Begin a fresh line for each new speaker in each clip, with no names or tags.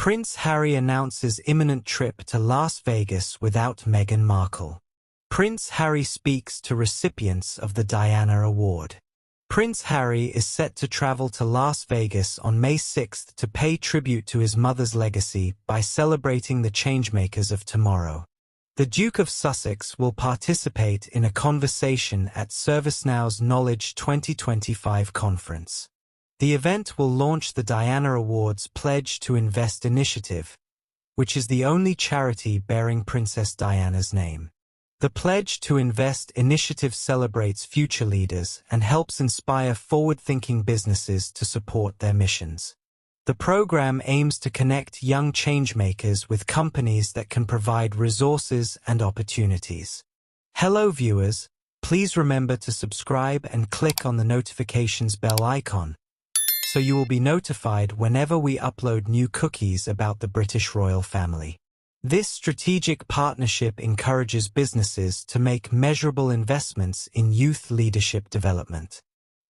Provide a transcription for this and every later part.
Prince Harry announces imminent trip to Las Vegas without Meghan Markle. Prince Harry speaks to recipients of the Diana Award. Prince Harry is set to travel to Las Vegas on May 6 to pay tribute to his mother's legacy by celebrating the changemakers of tomorrow. The Duke of Sussex will participate in a conversation at ServiceNow's Knowledge 2025 conference. The event will launch the Diana Awards Pledge to Invest initiative, which is the only charity bearing Princess Diana's name. The Pledge to Invest initiative celebrates future leaders and helps inspire forward-thinking businesses to support their missions. The program aims to connect young changemakers with companies that can provide resources and opportunities. Hello viewers, please remember to subscribe and click on the notifications bell icon, so you will be notified whenever we upload new cookies about the British royal family. This strategic partnership encourages businesses to make measurable investments in youth leadership development.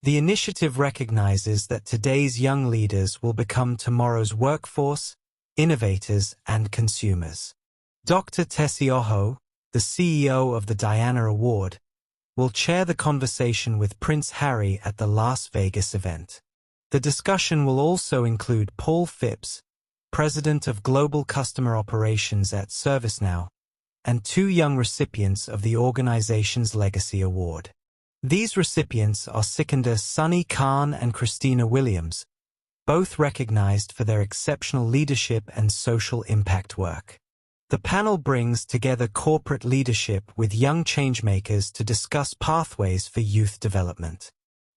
The initiative recognizes that today's young leaders will become tomorrow's workforce, innovators, and consumers. Dr. Tessy Ojo, the CEO of the Diana Award, will chair the conversation with Prince Harry at the Las Vegas event. The discussion will also include Paul Phipps, President of Global Customer Operations at ServiceNow, and two young recipients of the organization's Legacy Award. These recipients are Sikandar Sunny Khan and Christina Williams, both recognized for their exceptional leadership and social impact work. The panel brings together corporate leadership with young changemakers to discuss pathways for youth development.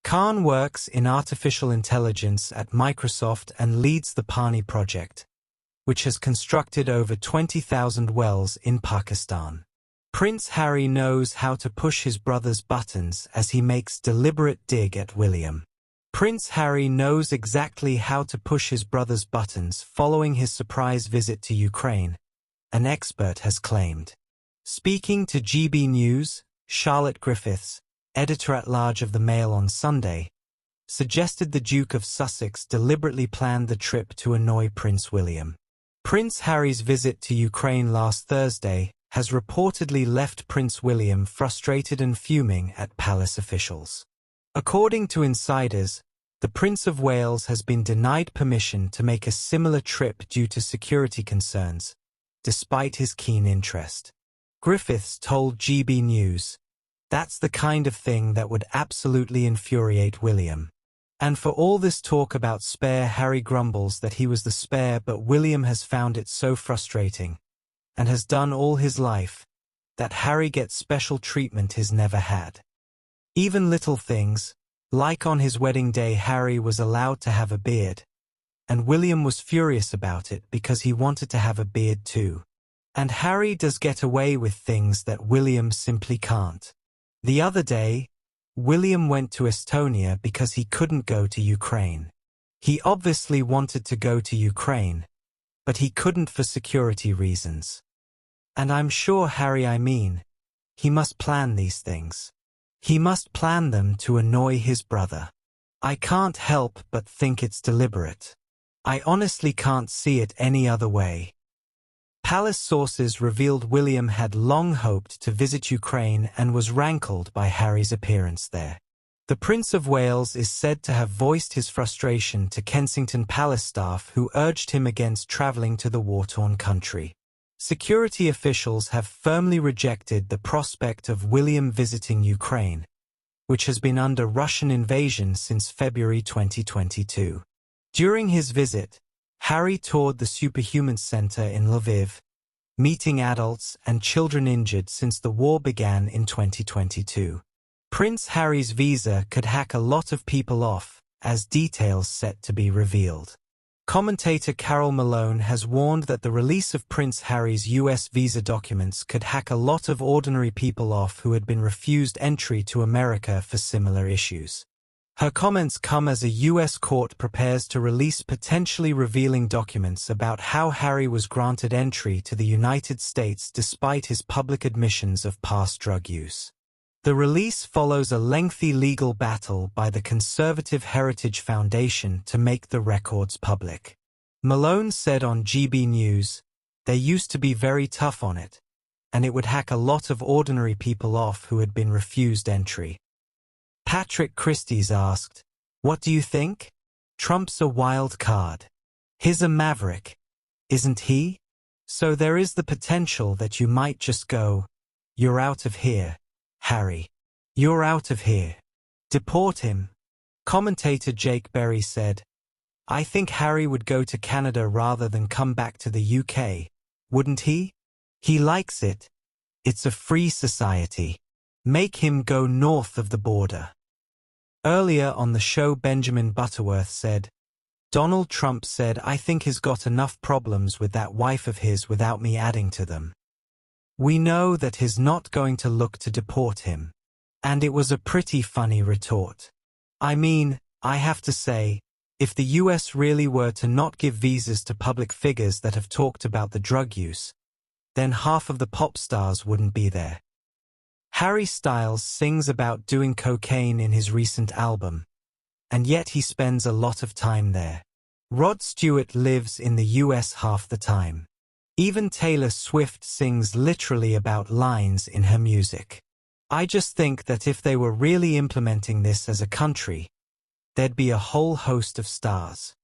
Khan works in artificial intelligence at Microsoft and leads the Pani project, which has constructed over 20,000 wells in Pakistan. Prince Harry knows how to push his brother's buttons as he makes deliberate dig at William. Prince Harry knows exactly how to push his brother's buttons following his surprise visit to Ukraine, an expert has claimed. Speaking to GB News, Charlotte Griffiths, editor-at-large of the Mail on Sunday, suggested the Duke of Sussex deliberately planned the trip to annoy Prince William. Prince Harry's visit to Ukraine last Thursday has reportedly left Prince William frustrated and fuming at palace officials. According to insiders, the Prince of Wales has been denied permission to make a similar trip due to security concerns, despite his keen interest. Griffiths told GB News, "That's the kind of thing that would absolutely infuriate William. And for all this talk about spare, Harry grumbles that he was the spare, but William has found it so frustrating, and has done all his life, that Harry gets special treatment he's never had. Even little things, like on his wedding day Harry was allowed to have a beard, and William was furious about it because he wanted to have a beard too. And Harry does get away with things that William simply can't. The other day, William went to Estonia because he couldn't go to Ukraine. He obviously wanted to go to Ukraine, but he couldn't for security reasons. And I'm sure he must plan these things. He must plan them to annoy his brother. I can't help but think it's deliberate. I honestly can't see it any other way." Palace sources revealed William had long hoped to visit Ukraine and was rankled by Harry's appearance there. The Prince of Wales is said to have voiced his frustration to Kensington Palace staff who urged him against traveling to the war-torn country. Security officials have firmly rejected the prospect of William visiting Ukraine, which has been under Russian invasion since February 2022. During his visit, Harry toured the Superhuman Center in Lviv, meeting adults and children injured since the war began in 2022. Prince Harry's visa could hack a lot of people off, as details set to be revealed. Commentator Carol Malone has warned that the release of Prince Harry's US visa documents could hack a lot of ordinary people off who had been refused entry to America for similar issues. Her comments come as a US court prepares to release potentially revealing documents about how Harry was granted entry to the United States despite his public admissions of past drug use. The release follows a lengthy legal battle by the Conservative Heritage Foundation to make the records public. Malone said on GB News, "They used to be very tough on it, and it would hack a lot of ordinary people off who had been refused entry." Patrick Christie's asked, "What do you think? Trump's a wild card. He's a maverick, isn't he? So there is the potential that you might just go, 'You're out of here, Harry. You're out of here. Deport him.'" Commentator Jake Berry said, "I think Harry would go to Canada rather than come back to the UK, wouldn't he? He likes it. It's a free society. Make him go north of the border." Earlier on the show, Benjamin Butterworth said, "Donald Trump said, 'I think he's got enough problems with that wife of his without me adding to them.' We know that he's not going to look to deport him." And it was a pretty funny retort. I mean, I have to say, if the US really were to not give visas to public figures that have talked about the drug use, then half of the pop stars wouldn't be there. Harry Styles sings about doing cocaine in his recent album, and yet he spends a lot of time there. Rod Stewart lives in the US half the time. Even Taylor Swift sings literally about lines in her music. I just think that if they were really implementing this as a country, there'd be a whole host of stars.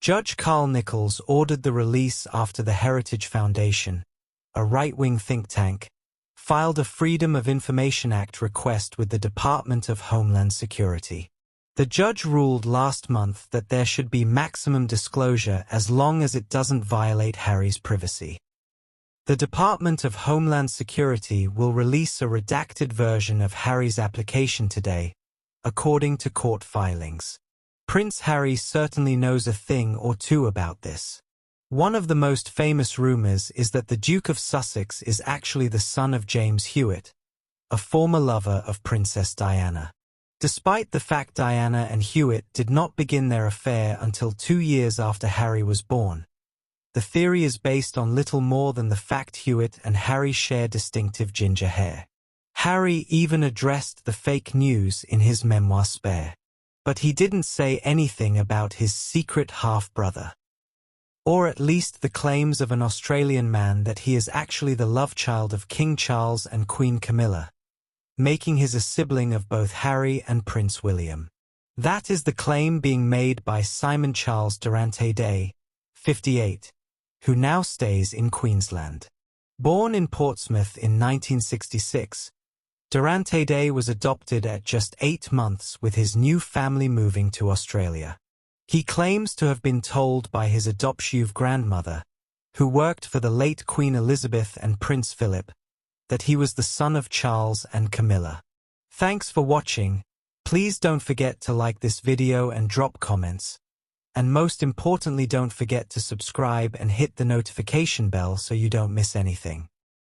Judge Carl Nichols ordered the release after the Heritage Foundation, a right-wing think tank, filed a Freedom of Information Act request with the Department of Homeland Security. The judge ruled last month that there should be maximum disclosure as long as it doesn't violate Harry's privacy. The Department of Homeland Security will release a redacted version of Harry's application today, according to court filings. Prince Harry certainly knows a thing or two about this. One of the most famous rumors is that the Duke of Sussex is actually the son of James Hewitt, a former lover of Princess Diana. Despite the fact Diana and Hewitt did not begin their affair until 2 years after Harry was born, the theory is based on little more than the fact Hewitt and Harry share distinctive ginger hair. Harry even addressed the fake news in his memoir Spare. But he didn't say anything about his secret half-brother. Or at least the claims of an Australian man that he is actually the love child of King Charles and Queen Camilla, making his a sibling of both Harry and Prince William. That is the claim being made by Simon Charles Durante Day, 58, who now stays in Queensland. Born in Portsmouth in 1966, Durante Day was adopted at just 8 months with his new family moving to Australia. He claims to have been told by his adoptive grandmother, who worked for the late Queen Elizabeth and Prince Philip, that he was the son of Charles and Camilla. Thanks for watching. Please don't forget to like this video and drop comments. And most importantly, don't forget to subscribe and hit the notification bell so you don't miss anything.